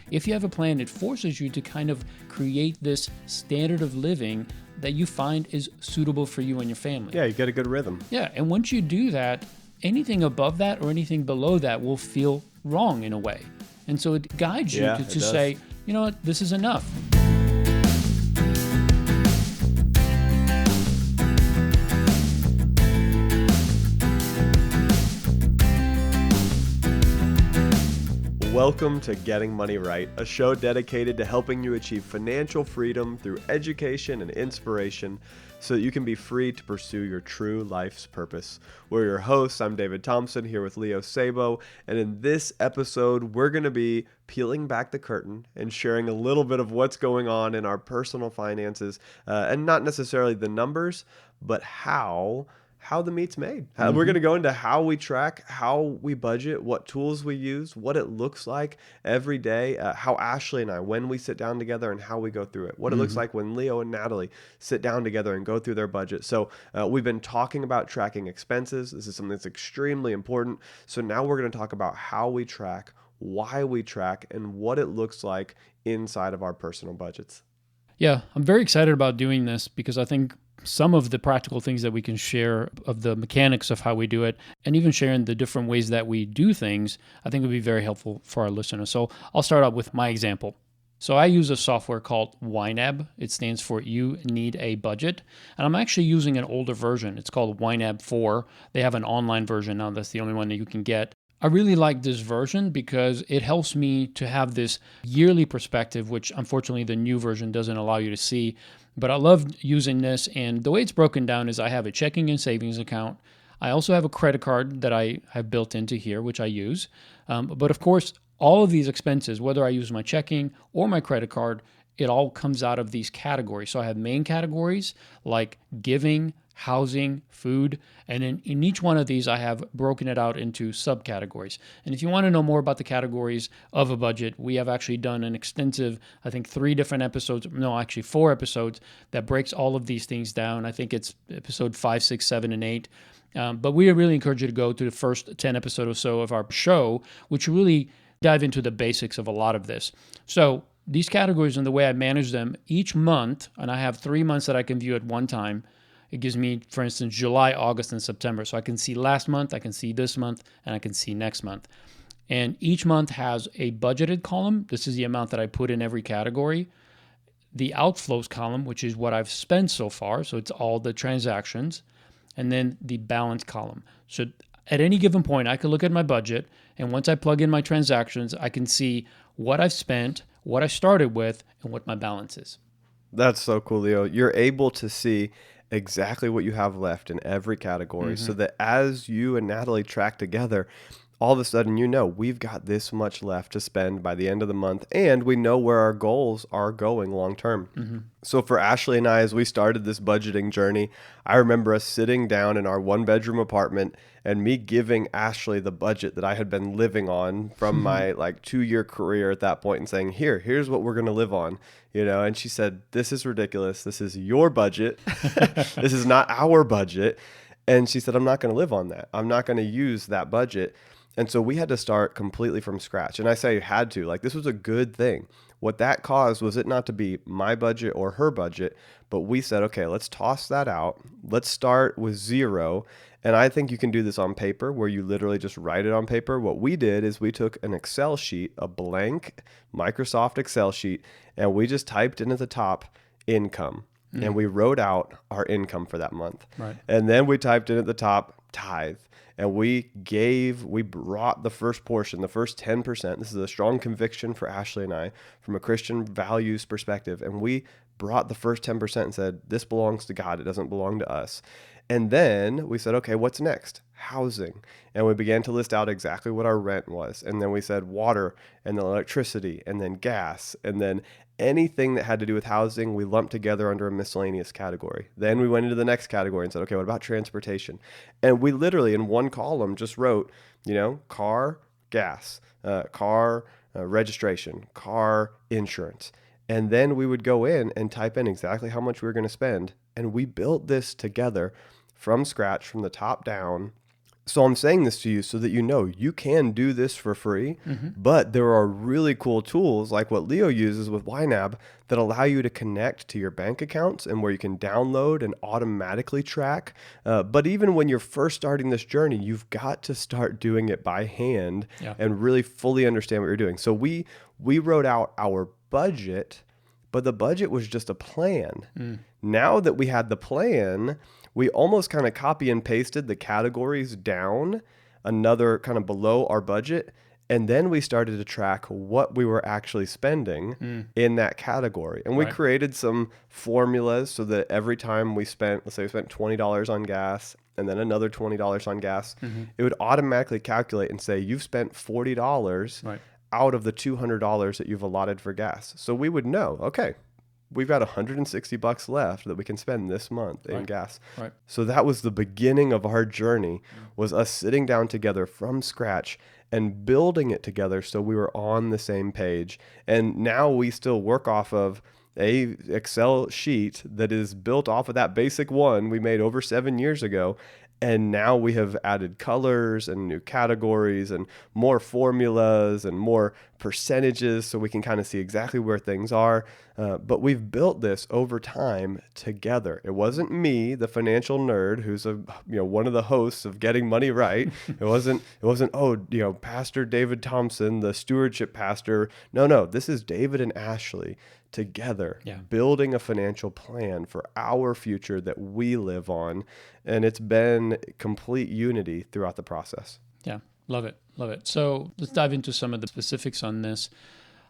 if you have a plan, it forces you to kind of create this standard of living that you find is suitable for you and your family. Yeah, you get a good rhythm. Yeah, and once you do that, anything above that or anything below that will feel wrong in a way. And so it guides you to say, you know what, this is enough. Welcome to Getting Money Right, a show dedicated to helping you achieve financial freedom through education and inspiration so that you can be free to pursue your true life's purpose. We're your hosts. I'm David Thompson here with Leo Sabo, and in this episode, we're going to be peeling back the curtain and sharing a little bit of what's going on in our personal finances, and not necessarily the numbers, but how the meat's made. We're going to go into how we track, how we budget, what tools we use, what it looks like every day, how Ashley and I, when we sit down together and how we go through it, what it looks like when Leo and Natalie sit down together and go through their budget. So we've been talking about tracking expenses. This is something that's extremely important. So now we're going to talk about how we track, why we track, and what it looks like inside of our personal budgets. Yeah, I'm very excited about doing this because I think some of the practical things that we can share of the mechanics of how we do it, and even sharing the different ways that we do things, I think would be very helpful for our listeners. So I'll start out with my example. So I use a software called YNAB. It stands for You Need a Budget. And I'm actually using an older version. It's called YNAB 4. They have an online version now. That's the only one that you can get. I really like this version because it helps me to have this yearly perspective, which unfortunately the new version doesn't allow you to see. But I love using this, and the way it's broken down is I have a checking and savings account. I also have a credit card that I have built into here, which I use. But of course, all of these expenses, whether I use my checking or my credit card, it all comes out of these categories. So I have main categories like giving, housing, food, and in each one of these, I have broken it out into subcategories. And if you want to know more about the categories of a budget, we have actually done an extensive, I think 4 episodes that breaks all of these things down. I think it's episode 5, 6, 7, and 8. But we really encourage you to go to the first 10 episodes or so of our show, which really dive into the basics of a lot of this. So these categories and the way I manage them each month, and I have 3 months that I can view at one time. It gives me, for instance, July, August, and September. So I can see last month, I can see this month, and I can see next month. And each month has a budgeted column. This is the amount that I put in every category. The outflows column, which is what I've spent so far. So it's all the transactions. And then the balance column. So at any given point, I can look at my budget. And once I plug in my transactions, I can see what I've spent, what I started with, and what my balance is. That's so cool, Leo. You're able to see exactly what you have left in every category so that as you and Natalie track together, all of a sudden, you know, we've got this much left to spend by the end of the month, and we know where our goals are going long term. So for Ashley and I, as we started this budgeting journey, I remember us sitting down in our 1-bedroom apartment and me giving Ashley the budget that I had been living on from my 2-year career at that point and saying, here's what we're going to live on, you know? And she said, this is ridiculous. This is your budget. This is not our budget. And she said, I'm not going to live on that. I'm not going to use that budget. And so we had to start completely from scratch. And I say had to, this was a good thing. What that caused was it not to be my budget or her budget, but we said, okay, let's toss that out. Let's start with zero. And I think you can do this on paper where you literally just write it on paper. What we did is we took an Excel sheet, a blank Microsoft Excel sheet, and we just typed in at the top income. And we wrote out our income for that month. Right. And then we typed in at the top tithe. And we brought the first portion, the first 10%. This is a strong conviction for Ashley and I from a Christian values perspective. And we brought the first 10% and said, this belongs to God. It doesn't belong to us. And then we said, okay, what's next? Housing. And we began to list out exactly what our rent was. And then we said water and then electricity and then gas and then anything that had to do with housing, we lumped together under a miscellaneous category. Then we went into the next category and said, okay, what about transportation? And we literally in one column just wrote, car, gas, car, registration, car, insurance. And then we would go in and type in exactly how much we were going to spend. And we built this together from scratch, from the top down, So I'm saying this to you so that you know you can do this for free, but there are really cool tools like what Leo uses with YNAB that allow you to connect to your bank accounts and where you can download and automatically track. But even when you're first starting this journey, you've got to start doing it by hand Yeah. and really fully understand what you're doing. So we wrote out our budget, but the budget was just a plan. Now that we had the plan, we almost kind of copy and pasted the categories down another kind of below our budget. And then we started to track what we were actually spending in that category. And we Right. created some formulas so that every time we spent, let's say we spent $20 on gas and then another $20 on gas, it would automatically calculate and say, you've spent $40 Right. out of the $200 that you've allotted for gas. So we would know, okay, we've got $160 left that we can spend this month in gas. Right. So that was the beginning of our journey, was us sitting down together from scratch and building it together so we were on the same page. And now we still work off of a Excel sheet that is built off of that basic one we made over 7 years ago. And now we have added colors and new categories and more formulas and more percentages so we can kind of see exactly where things are. But we've built this over time together. It wasn't me, the financial nerd, who's one of the hosts of Getting Money Right. It wasn't Pastor David Thompson, the stewardship pastor. No, this is David and Ashley together, building a financial plan for our future that we live on. And it's been complete unity throughout the process. Yeah. Love it. Love it. So let's dive into some of the specifics on this.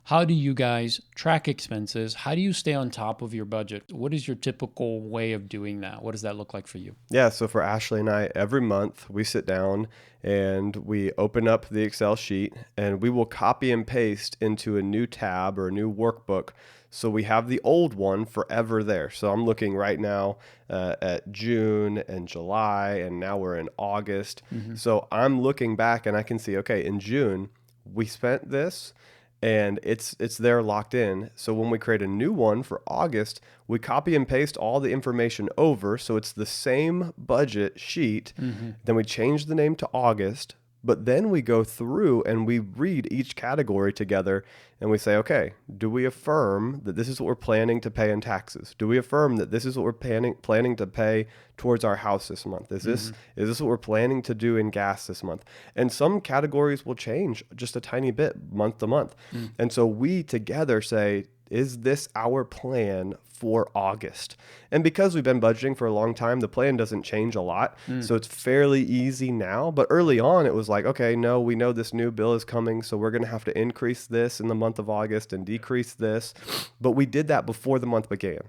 How do you guys track expenses? How do you stay on top of your budget? What is your typical way of doing that? What does that look like for you? Yeah, so for Ashley and I, every month we sit down and we open up the Excel sheet and we will copy and paste into a new tab or a new workbook. So we have the old one forever there. So I'm looking right now at June and July, and now we're in August. So I'm looking back and I can see, okay, in June, we spent this. And it's there locked in. So when we create a new one for August, we copy and paste all the information over. So it's the same budget sheet. Then we change the name to August. But then we go through and we read each category together and we say, okay, do we affirm that this is what we're planning to pay in taxes? Do we affirm that this is what we're planning to pay towards our house this month? Is this what we're planning to do in gas this month? And some categories will change just a tiny bit month to month. And so we together say, is this our plan for August? And because we've been budgeting for a long time, the plan doesn't change a lot. So it's fairly easy now. But early on, it was like, okay, no, we know this new bill is coming, so we're going to have to increase this in the month of August and decrease this. But we did that before the month began.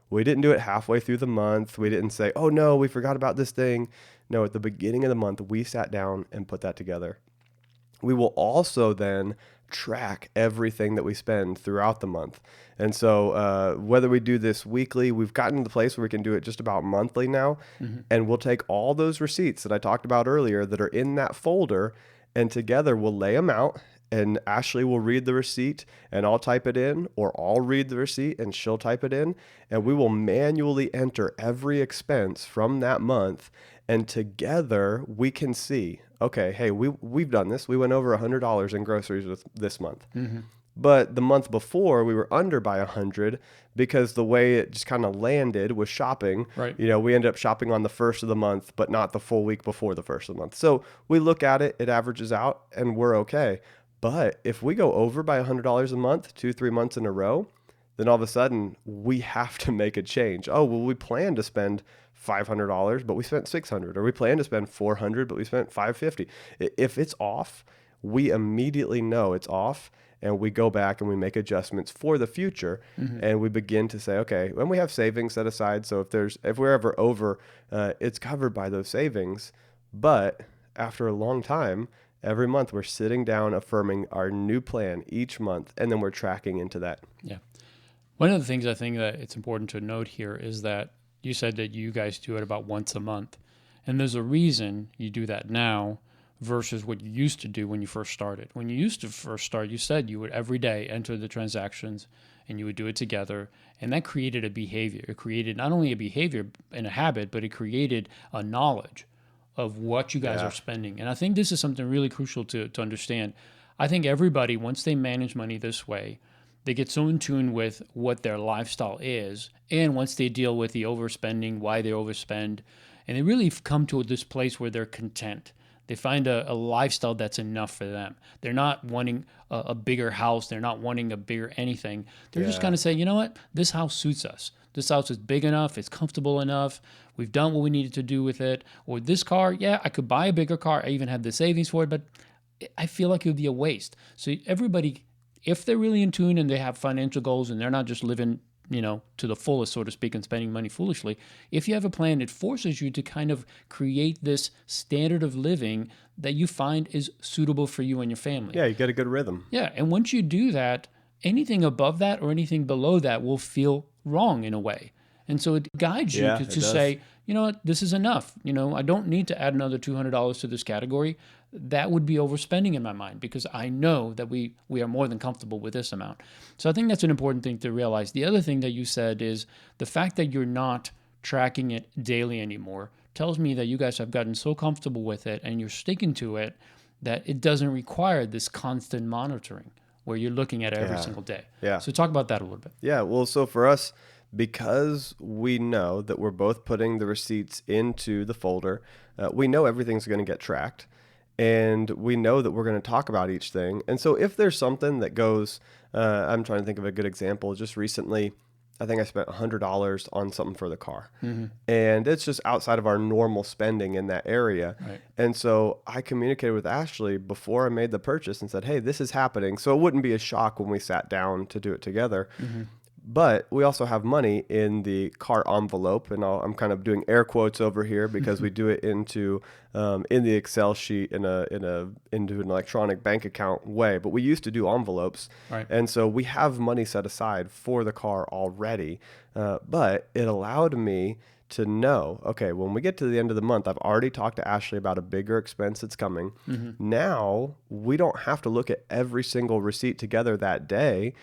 We didn't do it halfway through the month. We didn't say, oh, no, we forgot about this thing. No, at the beginning of the month, we sat down and put that together. We will also then track everything that we spend throughout the month. And so whether we do this weekly, we've gotten to the place where we can do it just about monthly now. And we'll take all those receipts that I talked about earlier that are in that folder, and together we'll lay them out. And Ashley will read the receipt and I'll type it in, or I'll read the receipt and she'll type it in. And we will manually enter every expense from that month. And together we can see, okay, hey, we've done this. We went over $100 in groceries this month. But the month before we were under by 100 because the way it just kind of landed was shopping. Right. We ended up shopping on the first of the month, but not the full week before the first of the month. So we look at it, it averages out, and we're okay. But if we go over by $100 a month, 2-3 months in a row, then all of a sudden we have to make a change. Oh, well, we planned to spend $500, but we spent $600, or we planned to spend $400, but we spent $550. If it's off, we immediately know it's off, and we go back and we make adjustments for the future, and we begin to say, okay, when we have savings set aside, so if we're ever over, it's covered by those savings. But after a long time, every month we're sitting down affirming our new plan each month, and then we're tracking into that. Yeah. One of the things I think that it's important to note here is that you said that you guys do it about once a month. And there's a reason you do that now versus what you used to do when you first started. When you used to first start, you said you would every day enter the transactions and you would do it together. And that created a behavior. It created not only a behavior and a habit, but it created a knowledge of what you guys Yeah. are spending. And I think this is something really crucial to understand. I think everybody, once they manage money this way, they get so in tune with what their lifestyle is. And once they deal with the overspending, why they overspend, and they really come to this place where they're content. They find a lifestyle that's enough for them. They're not wanting a bigger house. They're not wanting a bigger anything. They're just Yeah. kind of saying, you know what? This house suits us. This house is big enough. It's comfortable enough. We've done what we needed to do with it. Or this car, yeah, I could buy a bigger car. I even have the savings for it, but I feel like it would be a waste. So everybody, if they're really in tune and they have financial goals and they're not just living, to the fullest, so to speak, and spending money foolishly, if you have a plan, it forces you to kind of create this standard of living that you find is suitable for you and your family. Yeah, you get a good rhythm. Yeah, and once you do that, anything above that or anything below that will feel wrong in a way. And so it guides you Yeah, to it does. say, you know what, this is enough. I don't need to add another $200 to this category. That would be overspending in my mind because I know that we are more than comfortable with this amount. So I think that's an important thing to realize. The other thing that you said is the fact that you're not tracking it daily anymore tells me that you guys have gotten so comfortable with it and you're sticking to it that it doesn't require this constant monitoring where you're looking at it every Yeah. single day. Yeah. So talk about that a little bit. Yeah, well, so for us, because we know that we're both putting the receipts into the folder, we know everything's going to get tracked, and we know that we're going to talk about each thing. And so if there's something that goes, I'm trying to think of a good example. Just recently, I think I spent $100 on something for the car, and it's just outside of our normal spending in that area. Right. And so I communicated with Ashley before I made the purchase and said, hey, this is happening. So it wouldn't be a shock when we sat down to do it together. But we also have money in the car envelope, and I'm kind of doing air quotes over here because we do it into in the Excel sheet into an electronic bank account way. But we used to do envelopes, Right. and so we have money set aside for the car already. But it allowed me to know, okay, when we get to the end of the month, I've already talked to Ashley about a bigger expense that's coming. Now we don't have to look at every single receipt together that day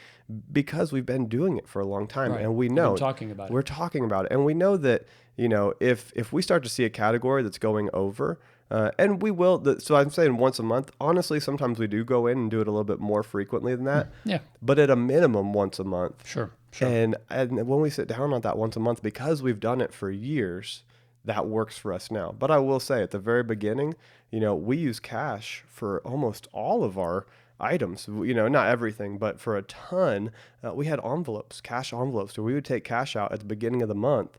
because we've been doing it for a long time. Right. And we We've know been talking about it. we're talking about it. And we know that, if we start to see a category that's going over, and we will, so I'm saying once a month, honestly, sometimes we do go in and do it a little bit more frequently than that, Yeah, but at a minimum once a month. sure. And when we sit down on that once a month, because we've done it for years, that works for us now. But I will say at the very beginning, we use cash for almost all of our items, not everything, but for a ton, we had envelopes, cash envelopes, where we would take cash out at the beginning of the month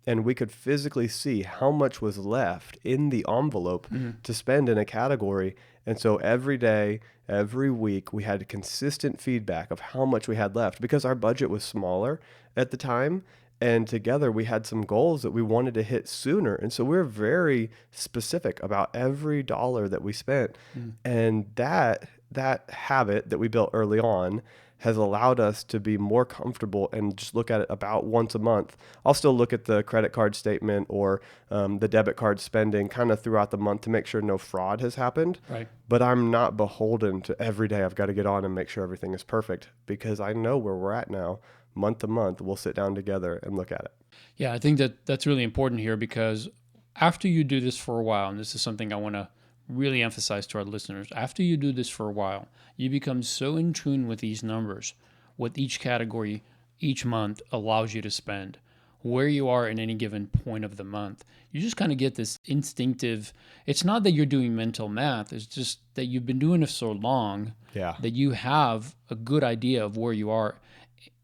and we could physically see how much was left in the envelope to spend in a category. And so every day, every week, we had consistent feedback of how much we had left because our budget was smaller at the time. And together we had some goals that we wanted to hit sooner. And so we're very specific about every dollar that we spent. And that habit that we built early on has allowed us to be more comfortable and just look at it about once a month. I'll still look at the credit card statement or the debit card spending kind of throughout the month to make sure no fraud has happened. Right. But I'm not beholden to every day I've got to get on and make sure everything is perfect because I know where we're at now. Month to month, we'll sit down together and look at it. Yeah, I think that's really important here because after you do this for a while, and this is something I want to really emphasize to our listeners, after you do this for a while, you become so in tune with these numbers, what each category each month allows you to spend, where you are in any given point of the month. You just kind of get this instinctive, it's not that you're doing mental math, it's just that you've been doing it so long that you have a good idea of where you are.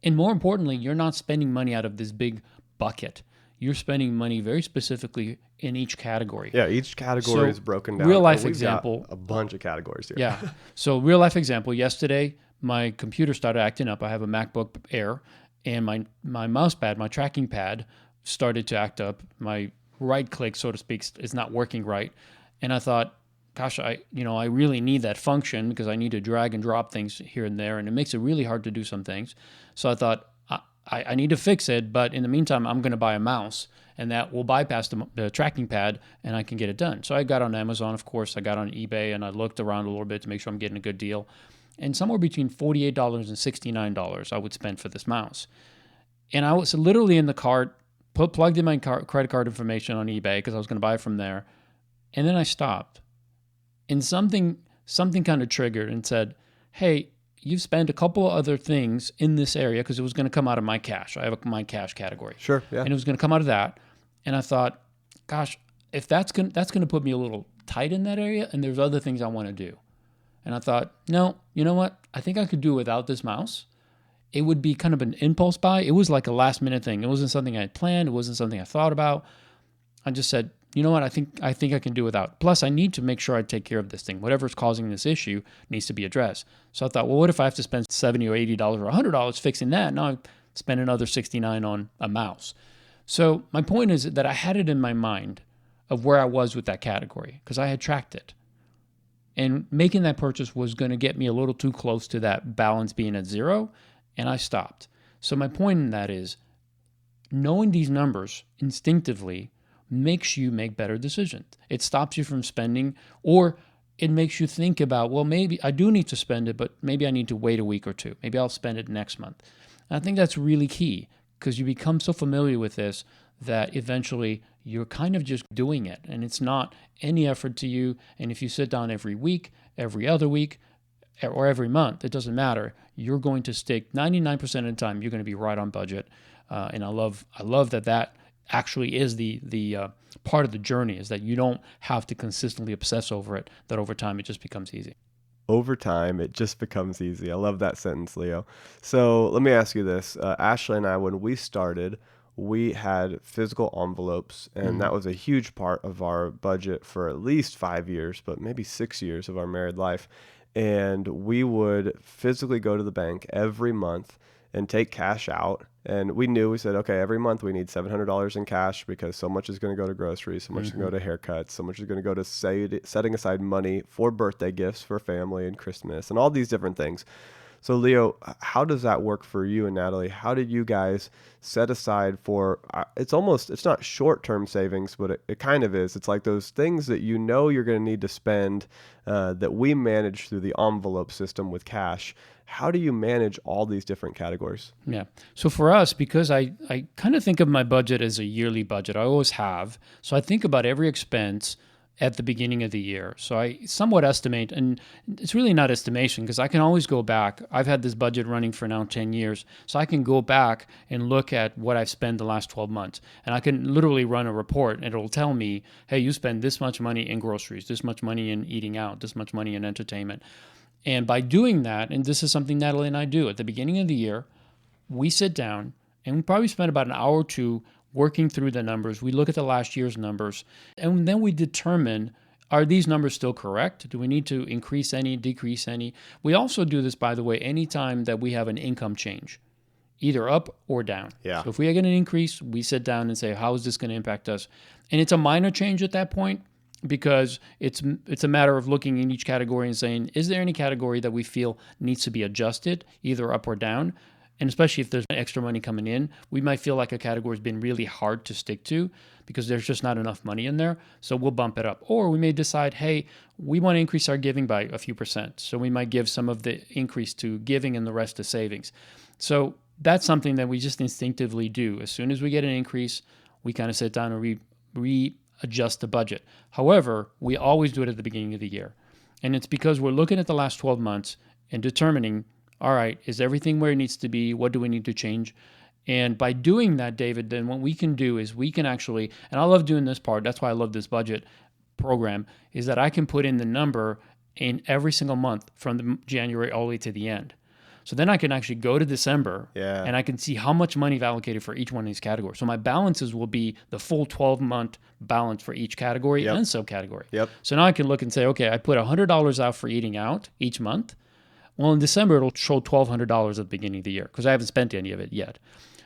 And more importantly, you're not spending money out of this big bucket. You're spending money very specifically in each category. Yeah, each category is broken down. Real life We've example. got a bunch of categories here. Yeah. So real life example, yesterday, my computer started acting up. I have a MacBook Air and my mouse pad, my tracking pad started to act up. My right click, so to speak, is not working right. And I thought, gosh, I really need that function because I need to drag and drop things here and there, and it makes it really hard to do some things. So I thought, I need to fix it, but in the meantime, I'm going to buy a mouse, and that will bypass the tracking pad, and I can get it done. So I got on Amazon, of course. I got on eBay, and I looked around a little bit to make sure I'm getting a good deal. And somewhere between $48 and $69 I would spend for this mouse. And I was literally in the cart, plugged in my credit card information on eBay because I was going to buy it from there. And then I stopped. And something kind of triggered and said, hey, you've spent a couple of other things in this area, because it was going to come out of my cash. I have my cash category. Sure, yeah. And it was going to come out of that. And I thought, gosh, if that's going to put me a little tight in that area, and there's other things I want to do. And I thought, no, you know what? I think I could do without this mouse. It would be kind of an impulse buy. It was like a last minute thing. It wasn't something I had planned. It wasn't something I thought about. I just said, you know what? I think I can do without. Plus, I need to make sure I take care of this thing. Whatever's causing this issue needs to be addressed. So I thought, well, what if I have to spend $70 or $80 or $100 fixing that? Now I spend another $69 on a mouse. So my point is that I had it in my mind of where I was with that category, because I had tracked it. And making that purchase was going to get me a little too close to that balance being at zero, and I stopped. So my point in that is, knowing these numbers instinctively makes you make better decisions. It stops you from spending, or it makes you think about, well, maybe I do need to spend it, but maybe I need to wait a week or two. Maybe I'll spend it next month. And I think that's really key, because you become so familiar with this that eventually you're kind of just doing it, and it's not any effort to you. And if you sit down every week, every other week, or every month, it doesn't matter. You're going to stick 99% of the time. You're going to be right on budget. And I love that actually is the part of the journey, is that you don't have to consistently obsess over it, that over time it just becomes easy. Over time, it just becomes easy. I love that sentence, Leo. So let me ask you this. Ashley and I, when we started, we had physical envelopes, and that was a huge part of our budget for at least 5 years, but maybe 6 years of our married life. And we would physically go to the bank every month and take cash out. And we said, okay, every month we need $700 in cash, because so much is going to go to groceries, so much is going to go to haircuts, so much is going to go to setting aside money for birthday gifts for family and Christmas and all these different things. So Leo, how does that work for you and Natalie? How did you guys set aside for, it's not short-term savings, but it kind of is. It's like those things that you know you're going to need to spend that we manage through the envelope system with cash. How do you manage all these different categories? Yeah. So for us, because I kind of think of my budget as a yearly budget, I always have. So I think about every expense at the beginning of the year. So I somewhat estimate, and it's really not estimation, because I can always go back. I've had this budget running for now 10 years. So I can go back and look at what I've spent the last 12 months. And I can literally run a report, and it'll tell me, hey, you spend this much money in groceries, this much money in eating out, this much money in entertainment. And by doing that, and this is something Natalie and I do, at the beginning of the year, we sit down and we probably spend about an hour or two working through the numbers. We look at the last year's numbers, and then we determine, are these numbers still correct? Do we need to increase any, decrease any? We also do this, by the way, anytime that we have an income change, either up or down. Yeah. So if we get an increase, we sit down and say, how is this going to impact us? And it's a minor change at that point, because it's a matter of looking in each category and saying, is there any category that we feel needs to be adjusted, either up or down? And especially if there's extra money coming in, we might feel like a category has been really hard to stick to because there's just not enough money in there. So we'll bump it up. Or we may decide, hey, we want to increase our giving by a few percent. So we might give some of the increase to giving and the rest to savings. So that's something that we just instinctively do. As soon as we get an increase, we kind of sit down and readjust the budget. However, we always do it at the beginning of the year. And it's because we're looking at the last 12 months and determining, all right, is everything where it needs to be? What do we need to change? And by doing that, David, then what we can do is we can actually, and I love doing this part, that's why I love this budget program, is that I can put in the number in every single month from the January all the way to the end. So then I can actually go to December and I can see how much money I've allocated for each one of these categories. So my balances will be the full 12-month balance for each category and subcategory. So now I can look and say, okay, I put $100 out for eating out each month. Well, in December, it'll show $1,200 at the beginning of the year because I haven't spent any of it yet.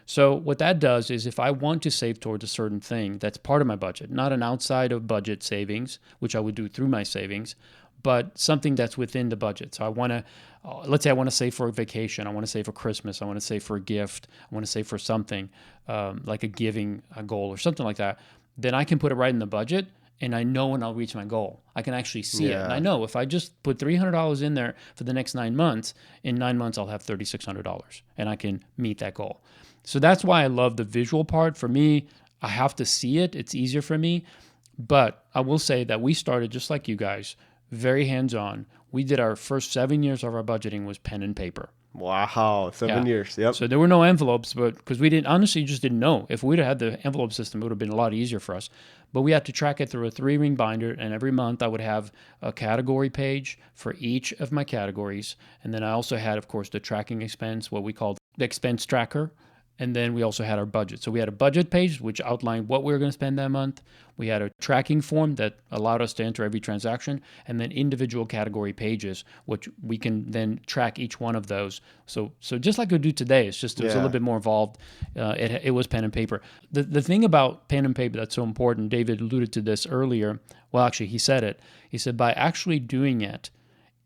So what that does is if I want to save towards a certain thing, that's part of my budget, not an outside of budget savings, which I would do through my savings, but something that's within the budget. So I want to, let's say I want to save for a vacation. I want to save for Christmas. I want to save for a gift. I want to save for something like a giving a goal or something like that. Then I can put it right in the budget. And I know when I'll reach my goal. I can actually see it. And I know if I just put $300 in there for the next 9 months, in 9 months I'll have $3,600 and I can meet that goal. So that's why I love the visual part. For me, I have to see it. It's easier for me. But I will say that we started just like you guys, very hands-on. We did our first 7 years of our budgeting was pen and paper. Wow, seven Yeah. years. Yep. So there were no envelopes, but because we didn't, honestly, just didn't know. If we'd have had the envelope system, it would have been a lot easier for us. But we had to track it through a 3-ring binder, and every month I would have a category page for each of my categories. And then I also had, of course, the tracking expense, what we called the expense tracker. And then we also had our budget. So we had a budget page, which outlined what we were going to spend that month. We had a tracking form that allowed us to enter every transaction, and then individual category pages, which we can then track each one of those. So just like we do today, it's just it was a Yeah. little bit more involved. It was pen and paper. The thing about pen and paper that's so important, David alluded to this earlier. Well, actually, he said it. He said by actually doing it,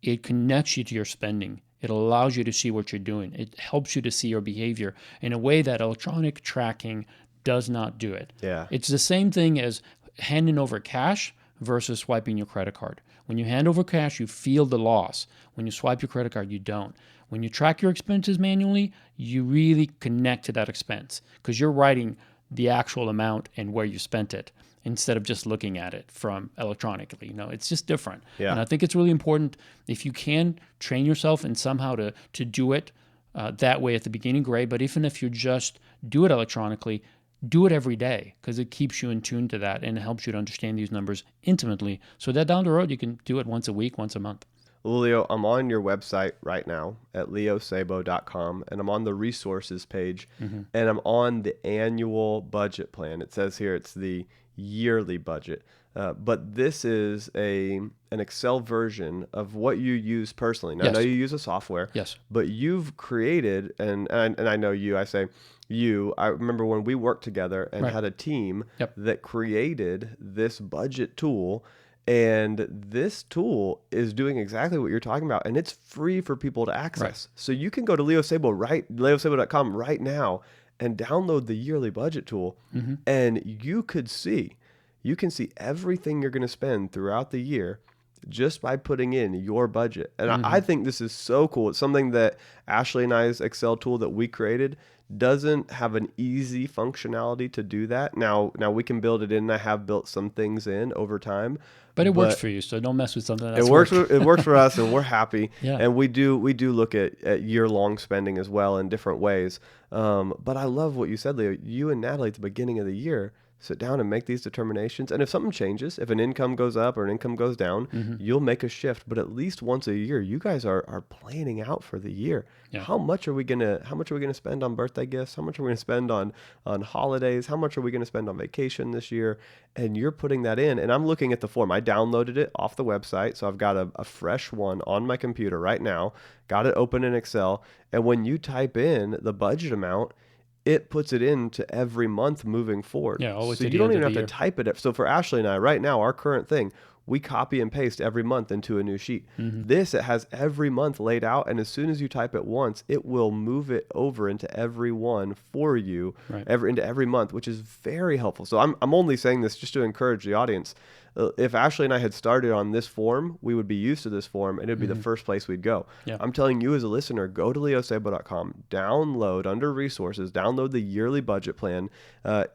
it connects you to your spending. It allows you to see what you're doing. It helps you to see your behavior in a way that electronic tracking does not do it. Yeah. It's the same thing as handing over cash versus swiping your credit card. When you hand over cash, you feel the loss. When you swipe your credit card, you don't. When you track your expenses manually, you really connect to that expense because you're writing the actual amount and where you spent it instead of just looking at it from electronically. It's just different. Yeah. And I think it's really important if you can train yourself and somehow to do it that way at the beginning, great. But even if you just do it electronically, do it every day because it keeps you in tune to that and it helps you to understand these numbers intimately so that down the road you can do it once a week, once a month. Well, Leo, I'm on your website right now at leosabo.com, and I'm on the resources page, and I'm on the annual budget plan. It says here it's the yearly budget, but this is an Excel version of what you use personally. Now, I know Yes. you use a software, Yes. but you've created, and I know you, I say you, I remember when we worked together and Right. had a team Yep. that created this budget tool. And this tool is doing exactly what you're talking about, and it's free for people to access. Right. So you can go to leosabo.com right now and download the yearly budget tool, and you can see everything you're going to spend throughout the year just by putting in your budget. And I think this is so cool. It's something that Ashley and I's Excel tool that we created doesn't have an easy functionality to do that. Now we can build it in, and I have built some things in over time. But it works for you, so don't mess with something that's It works. It works for us, and we're happy. Yeah. And we do look at year-long spending as well in different ways. But I love what you said, Leo. You and Natalie at the beginning of the year sit down and make these determinations. And if something changes, if an income goes up or an income goes down, you'll make a shift. But at least once a year, you guys are planning out for the year. Yeah. How much are we gonna spend on birthday gifts? How much are we gonna spend on holidays? How much are we gonna spend on vacation this year? And you're putting that in. And I'm looking at the form. I downloaded it off the website, so I've got a fresh one on my computer right now. Got it open in Excel. And when you type in the budget amount, it puts it into every month moving forward. Yeah, always so to you the don't end even of have the to year. type it. So for Ashley and I right now, our current thing, we copy and paste every month into a new sheet. This, it has every month laid out, and as soon as you type it once, it will move it over into every one for you, Right. into every month, which is very helpful. So I'm only saying this just to encourage the audience. If Ashley and I had started on this form, we would be used to this form, and it would be the first place we'd go. Yeah. I'm telling you as a listener, go to leosabo.com, download under resources, download the yearly budget plan.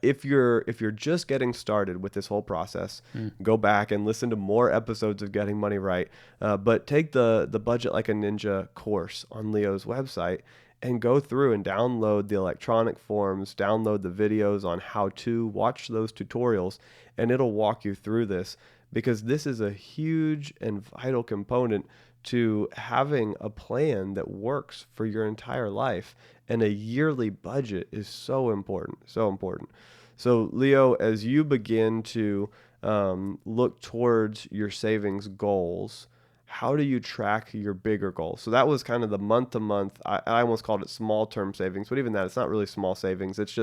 If you're just getting started with this whole process, go back and listen to more episodes of Getting Money Right. But take the Budget Like a Ninja course on Leo's website and go through and download the electronic forms, download the videos on how to watch those tutorials, and it'll walk you through this, because this is a huge and vital component to having a plan that works for your entire life. And a yearly budget is so important, so important. So Leo, as you begin to look towards your savings goals, how do you track your bigger goals? So that was kind of the month to month. I almost called it small term savings, but even that, it's not really small savings. It's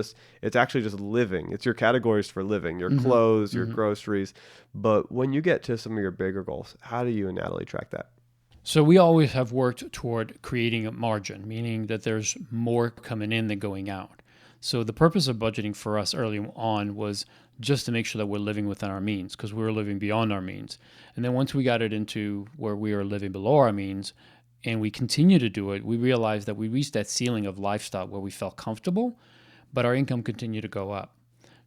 actually just living. It's your categories for living, your clothes, your groceries. But when you get to some of your bigger goals, how do you and Natalie track that? So we always have worked toward creating a margin, meaning that there's more coming in than going out. So the purpose of budgeting for us early on was just to make sure that we're living within our means, because we were living beyond our means. And then once we got it into where we are living below our means and we continue to do it, we realized that we reached that ceiling of lifestyle where we felt comfortable, but our income continued to go up.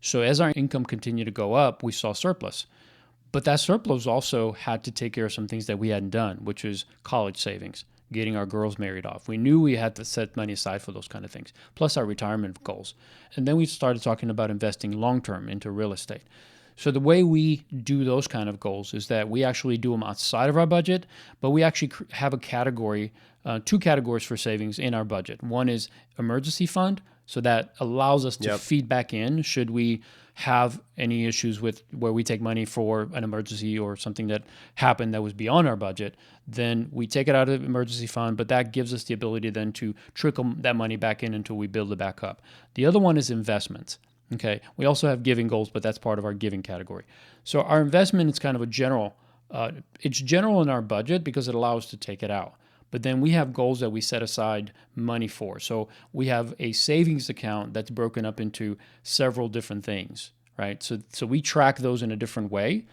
So as our income continued to go up, we saw surplus. But that surplus also had to take care of some things that we hadn't done, which is college savings, getting our girls married off. We knew we had to set money aside for those kind of things, plus our retirement goals. And then we started talking about investing long-term into real estate. So the way we do those kind of goals is that we actually do them outside of our budget, but we actually have a category, two categories for savings in our budget. One is emergency fund, so that allows us to feed back in should we have any issues with where we take money for an emergency or something that happened that was beyond our budget. Then we take it out of the emergency fund, but that gives us the ability then to trickle that money back in until we build it back up. The other one is investments. Okay. We also have giving goals, but that's part of our giving category. So our investment is kind of a general, it's general in our budget because it allows us to take it out. But then we have goals that we set aside money for. So we have a savings account that's broken up into several different things, right? So we track those in a different way,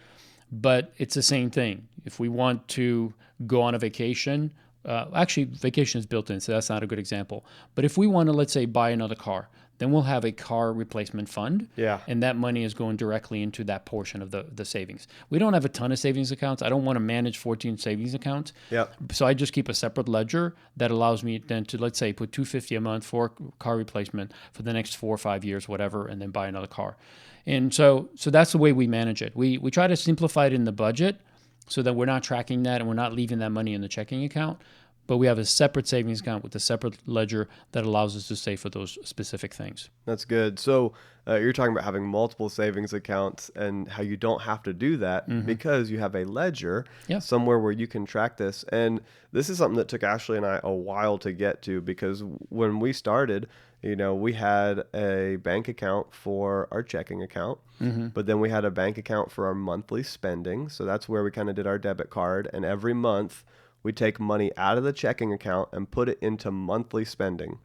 but it's the same thing. If we want to go on a vacation, actually vacation is built in, so that's not a good example. But if we want to, let's say, buy another car, then we'll have a car replacement fund. Yeah. And that money is going directly into that portion of the savings. We don't have a ton of savings accounts. I don't want to manage 14 savings accounts. Yep. So I just keep a separate ledger that allows me then to, let's say, put $250 a month for car replacement for the next 4 or 5 years, whatever, and then buy another car. And so that's the way we manage it. We try to simplify it in the budget so that we're not tracking that and we're not leaving that money in the checking account. But we have a separate savings account with a separate ledger that allows us to save for those specific things. That's good. So you're talking about having multiple savings accounts and how you don't have to do that because you have a ledger somewhere where you can track this. And this is something that took Ashley and I a while to get to because when we started, we had a bank account for our checking account, but then we had a bank account for our monthly spending. So that's where we kind of did our debit card. And every month, we take money out of the checking account and put it into monthly spending.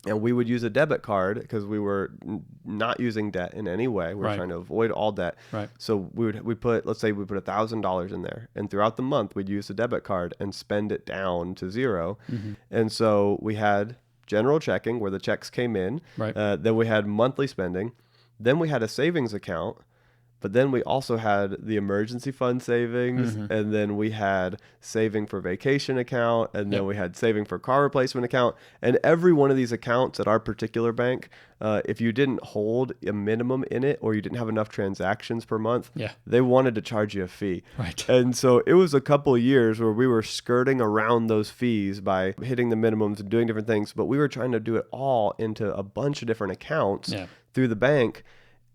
And we would use a debit card because we were not using debt in any way. We were trying to avoid all debt. Right. So let's say we put $1,000 in there. And throughout the month, we'd use the debit card and spend it down to zero. And so we had general checking where the checks came in. Right. Then we had monthly spending. Then we had a savings account. But then we also had the emergency fund savings, and then we had saving for vacation account, and then we had saving for car replacement account. And every one of these accounts at our particular bank, if you didn't hold a minimum in it or you didn't have enough transactions per month, they wanted to charge you a fee. Right. And so it was a couple of years where we were skirting around those fees by hitting the minimums and doing different things, but we were trying to do it all into a bunch of different accounts through the bank.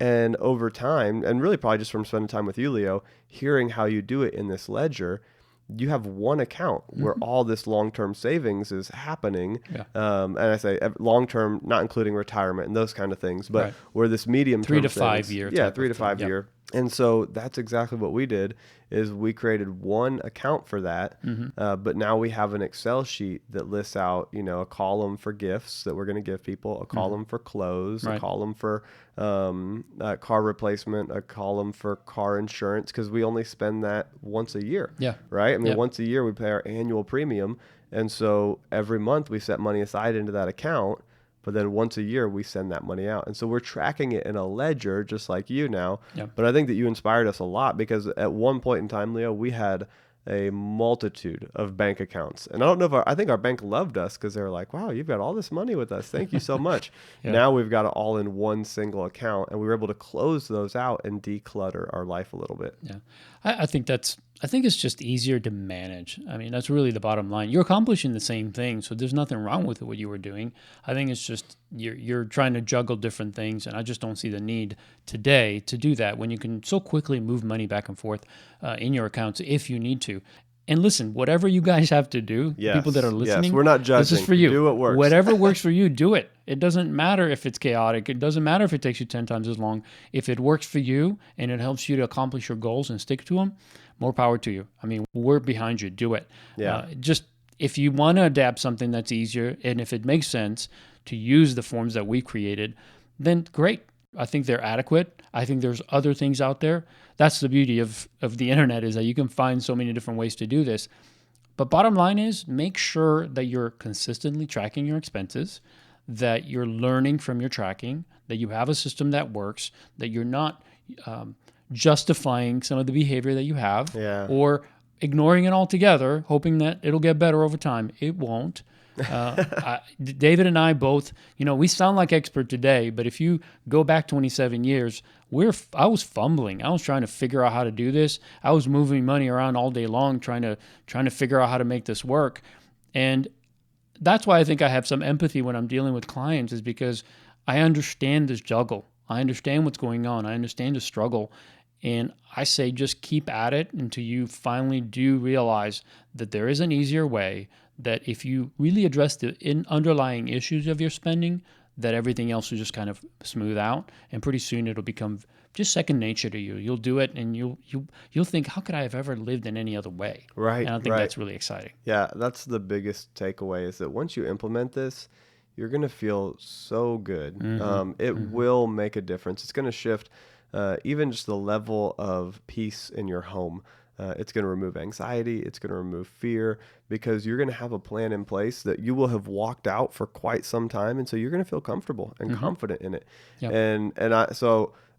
And over time, and really probably just from spending time with you, Leo, hearing how you do it in this ledger, you have one account where all this long-term savings is happening. And I say long-term, not including retirement and those kind of things, but where this medium-term 3 to 5 year. Yeah, 3 to 5 year. And so that's exactly what we did is we created one account for that. But now we have an Excel sheet that lists out, a column for gifts that we're going to give people, a column for clothes, a column for car replacement, a column for car insurance, because we only spend that once a year. Right? I mean, once a year we pay our annual premium. And so every month we set money aside into that account. But then once a year, we send that money out. And so we're tracking it in a ledger, just like you now. But I think that you inspired us a lot because at one point in time, Leo, we had a multitude of bank accounts. And I don't know if I think our bank loved us because they were like, wow, you've got all this money with us. Thank you so much. Now we've got it all in one single account. And we were able to close those out and declutter our life a little bit. I think it's just easier to manage. I mean, that's really the bottom line. You're accomplishing the same thing, so there's nothing wrong with what you were doing. I think it's just you're trying to juggle different things, and I just don't see the need today to do that when you can so quickly move money back and forth in your accounts if you need to. And listen, whatever you guys have to do, people that are listening, we're not judging. This is for you. Do what works. Whatever works for you, do it. It doesn't matter if it's chaotic. It doesn't matter if it takes you 10 times as long. If it works for you and it helps you to accomplish your goals and stick to them, more power to you. I mean, we're behind you. Do it. Just if you want to adapt something that's easier and if it makes sense to use the forms that we created, then great. I think they're adequate. I think there's other things out there. That's the beauty of the internet is that you can find so many different ways to do this. But bottom line is make sure that you're consistently tracking your expenses, that you're learning from your tracking, that you have a system that works, that you're not justifying some of the behavior that you have, Yeah. or ignoring it altogether, hoping that it'll get better over time. It won't. David and I both, we sound like expert today, but if you go back 27 years, I was fumbling. I was trying to figure out how to do this. I was moving money around all day long, trying to figure out how to make this work. And that's why I think I have some empathy when I'm dealing with clients, is because I understand this juggle. I understand what's going on. I understand the struggle. And I say just keep at it until you finally do realize that there is an easier way, that if you really address the underlying issues of your spending, that everything else will just kind of smooth out. And pretty soon it'll become just second nature to you. You'll do it and you'll think, how could I have ever lived in any other way? Right. And I think that's really exciting. Yeah, that's the biggest takeaway, is that once you implement this, you're going to feel so good. It will make a difference. It's going to shift even just the level of peace in your home. It's going to remove anxiety. It's going to remove fear, because you're going to have a plan in place that you will have walked out for quite some time. And so you're going to feel comfortable and confident in it. Yep.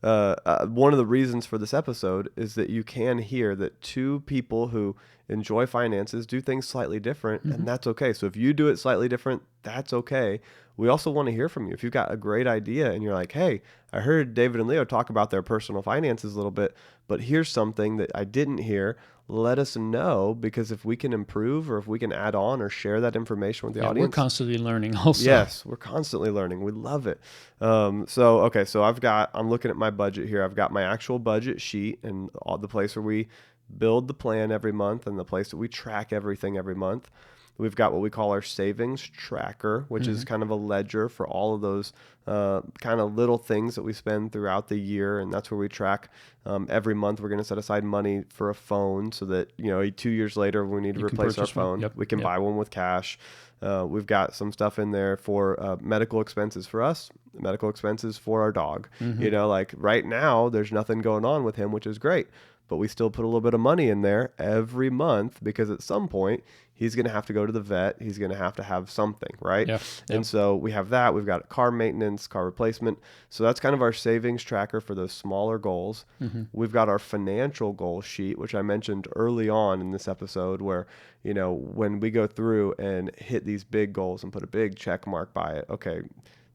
One of the reasons for this episode is that you can hear that two people who enjoy finances do things slightly different, and that's okay. So if you do it slightly different, that's okay. We also want to hear from you. If you've got a great idea and you're like, hey, I heard David and Leo talk about their personal finances a little bit, but here's something that I didn't hear, let us know, because if we can improve, or if we can add on or share that information with the audience. We're constantly learning also. Yes, we're constantly learning. We love it. So I'm looking at my budget here. I've got my actual budget sheet, and the place where we build the plan every month, and the place that we track everything every month. We've got what we call our savings tracker, which is kind of a ledger for all of those kind of little things that we spend throughout the year. And that's where we track every month. We're going to set aside money for a phone, so that, 2 years later, when we need to replace our phone, we can buy one with cash. We've got some stuff in there for medical expenses for us, medical expenses for our dog. Like right now, there's nothing going on with him, which is great. But we still put a little bit of money in there every month, because at some point he's going to have to go to the vet. He's going to have something, right? Yeah. And so we have that. We've got car maintenance, car replacement. So that's kind of our savings tracker for those smaller goals. We've got our financial goal sheet, which I mentioned early on in this episode, where, when we go through and hit these big goals and put a big check mark by it, okay,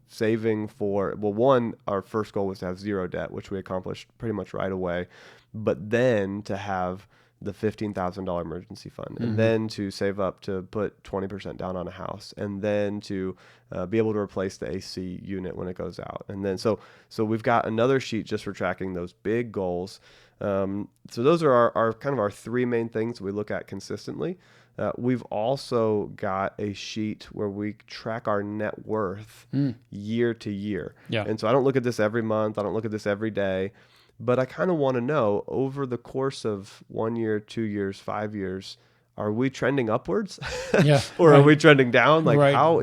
saving for, our first goal was to have zero debt, which we accomplished pretty much right away. But then to have the $15,000 emergency fund, and then to save up to put 20% down on a house, and then to be able to replace the AC unit when it goes out. And then, so we've got another sheet just for tracking those big goals. So those are our kind of our three main things we look at consistently. We've also got a sheet where we track our net worth year to year. Yeah. And so I don't look at this every month. I don't look at this every day. But I kind of want to know, over the course of 1 year, 2 years, 5 years, are we trending upwards? Or are we trending down? Like, how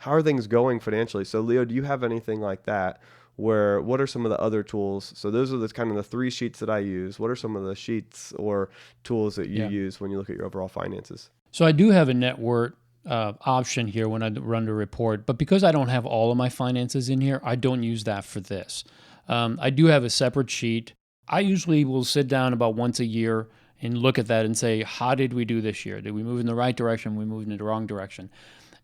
are things going financially? So Leo, do you have anything like that? What are some of the other tools? So those are the kind of the three sheets that I use. What are some of the sheets or tools that you use when you look at your overall finances? So I do have a net worth option here when I run the report, but because I don't have all of my finances in here, I don't use that for this. I do have a separate sheet. I usually will sit down about once a year and look at that and say, how did we do this year? Did we move in the right direction? We moved in the wrong direction?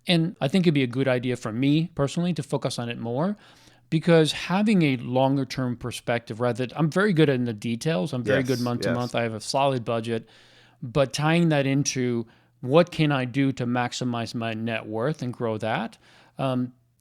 And I think it'd be a good idea for me personally to focus on it more, because having a longer term perspective, I'm very good in the details. I'm very good month to month. I have a solid budget, but tying that into what can I do to maximize my net worth and grow that?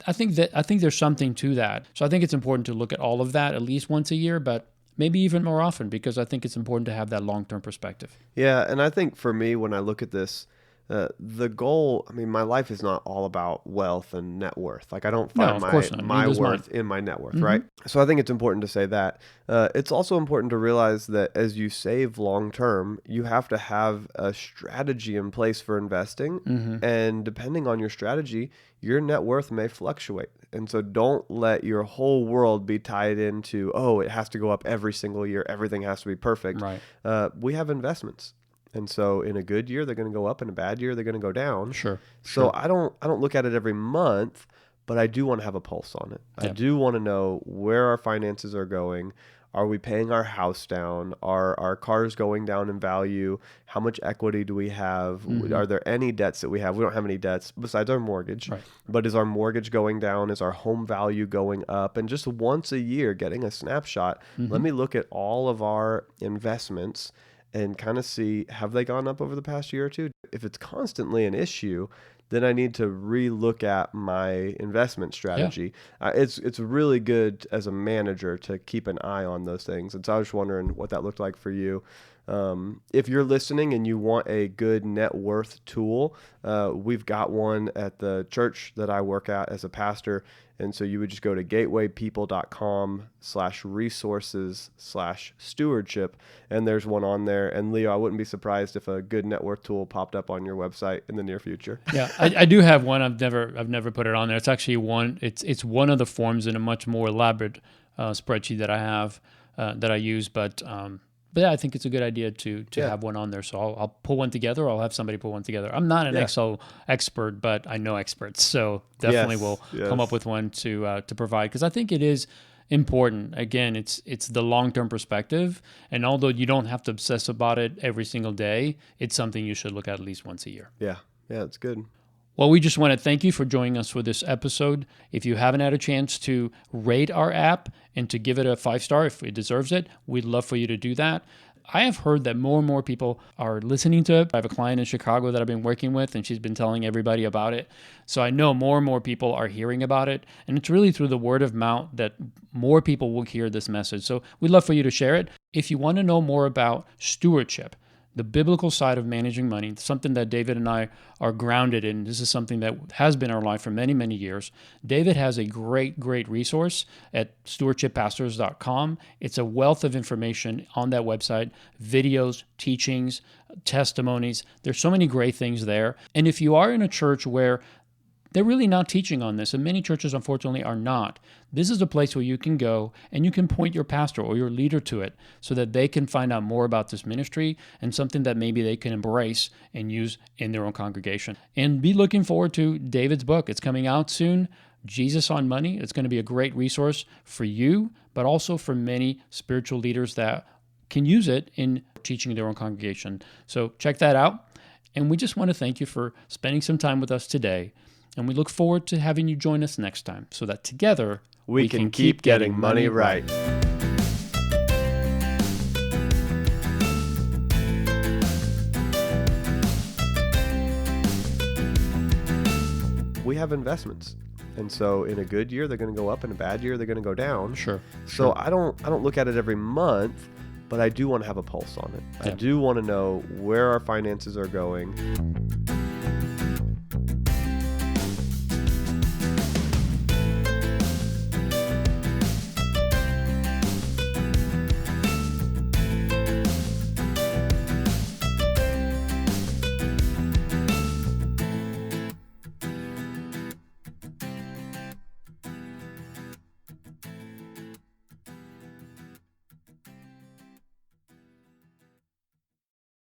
I think there's something to that. So I think it's important to look at all of that at least once a year, but maybe even more often, because I think it's important to have that long-term perspective. Yeah, and I think for me, when I look at this, the goal, my life is not all about wealth and net worth. Like, I don't find my worth in my net worth, right? So I think it's important to say that. It's also important to realize that as you save long term, you have to have a strategy in place for investing. And depending on your strategy, your net worth may fluctuate. And so don't let your whole world be tied into, it has to go up every single year. Everything has to be perfect. Right. We have investments. And so in a good year, they're going to go up. In a bad year, they're going to go down. Sure. So I don't look at it every month, but I do want to have a pulse on it. I Yeah. do want to know where our finances are going. Are we paying our house down? Are our cars going down in value? How much equity do we have? Are there any debts that we have? We don't have any debts besides our mortgage. Right. But is our mortgage going down? Is our home value going up? And just once a year, getting a snapshot, let me look at all of our investments and kind of see, have they gone up over the past year or two? If it's constantly an issue, then I need to re-look at my investment strategy. It's really good as a manager to keep an eye on those things. And so I was wondering what that looked like for you. If you're listening and you want a good net worth tool, we've got one at the church that I work at as a pastor. And so you would just go to gatewaypeople.com/resources/stewardship. And there's one on there. And Leo, I wouldn't be surprised if a good net worth tool popped up on your website in the near future. Yeah, I do have one. I've never put it on there. It's actually one. It's one of the forms in a much more elaborate spreadsheet that I have that I use. But yeah, I think it's a good idea to have one on there. So I'll pull one together. I'll have somebody pull one together. I'm not an Excel expert, but I know experts. So definitely will come up with one to provide, because I think it is important. Again, it's the long-term perspective. And although you don't have to obsess about it every single day, it's something you should look at least once a year. Yeah, it's good. Well, we just want to thank you for joining us for this episode. If you haven't had a chance to rate our app and to give it a 5-star if it deserves it, we'd love for you to do that. I have heard that more and more people are listening to it. I have a client in Chicago that I've been working with, and she's been telling everybody about it. So I know more and more people are hearing about it, and it's really through the word of mouth that more people will hear this message. So we'd love for you to share it. If you want to know more about stewardship, the biblical side of managing money, something that David and I are grounded in. This is something that has been our life for many, many years. David has a great resource at stewardshippastors.com. It's a wealth of information on that website, videos, teachings, testimonies. There's so many great things there. And if you are in a church where they're really not teaching on this, and many churches, unfortunately, are not, this is a place where you can go and you can point your pastor or your leader to it so that they can find out more about this ministry and something that maybe they can embrace and use in their own congregation. And be looking forward to David's book. It's coming out soon, Jesus on Money. It's going to be a great resource for you, but also for many spiritual leaders that can use it in teaching their own congregation. So check that out. And we just want to thank you for spending some time with us today. And we look forward to having you join us next time so that together we can keep getting money right. We have investments. And so in a good year, they're going to go up. In a bad year, they're going to go down. Sure. So I don't look at it every month, but I do want to have a pulse on it. I do want to know where our finances are going.